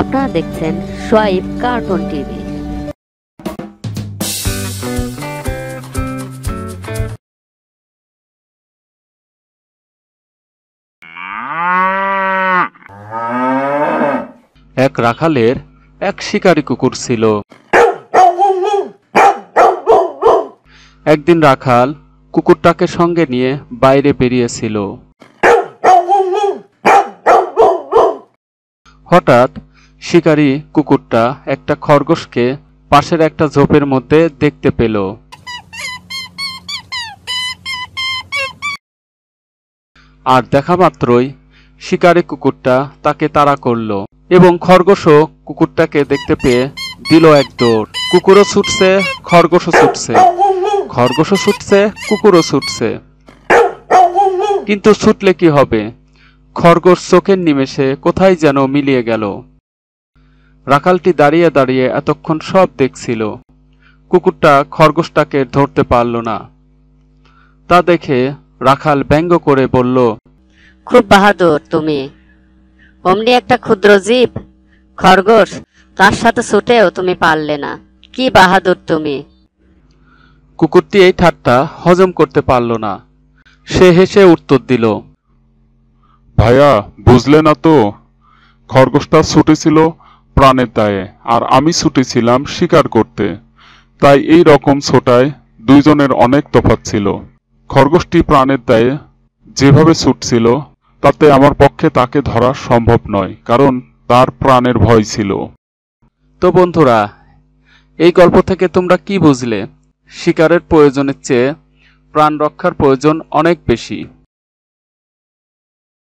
আপনারা দেখছেন Shoaib cartoon TV. এক রাখালের এক শিকারী কুকুর ছিল। একদিন রাখাল কুকুরটাকে সঙ্গে নিয়ে বাইরে বেরিয়েছিল। হঠাৎ শিকারী কুকুরটা একটা খরগোশকে পাশের একটা ঝোপের মধ্যে দেখতে পেল। আর দেখা মাত্রই শিকারী কুকুরটা তাকে তাড়া করলো এবং খরগোশও কুকুরটাকে দেখতে পেয়ে দিল এক দৌড়। কুকুরও ছুটছে, খরগোশও ছুটছে, খরগোশও ছুটছে, কুকুরও ছুটছে। কিন্তু ছুটলে কি হবে, খরগোশ চোখের নিমেষে কোথায় যেন মিলিয়ে গেল। রাখালটি দাঁড়িয়ে দাঁড়িয়ে এতক্ষণ সব দেখছিল। কুকুরটা খরগোশটাকে ধরতে পারল না। তা দেখে রাখাল ব্যঙ্গ করে বলল, খুব বাহাদুর তুমি, অমনি একটা ক্ষুদ্র জীব খরগোশ, তার সাথে ছুটেও তুমি পারলে না, কি বাহাদুর তুমি। কুকুরটি এই ঠাট্টা হজম করতে পারল না। সে হেসে উত্তর দিল, ভাইয়া, বুঝলে না তো, খরগোশটা ছুটেছিল প্রাণের দায়ে আর আমি ছুটেছিলাম শিকার করতে, তাই এই রকম ছোটায় দুইজনের অনেক তফাৎ ছিল। খরগোশটি প্রাণের দায়ে যেভাবে ছুটছিল তাতে আমার পক্ষে তাকে ধরা সম্ভব নয়, কারণ তার প্রাণের ভয় ছিল। তো বন্ধুরা, এই গল্প থেকে তোমরা কি বুঝলে? শিকারের প্রয়োজনের চেয়ে প্রাণ রক্ষার প্রয়োজন অনেক বেশি।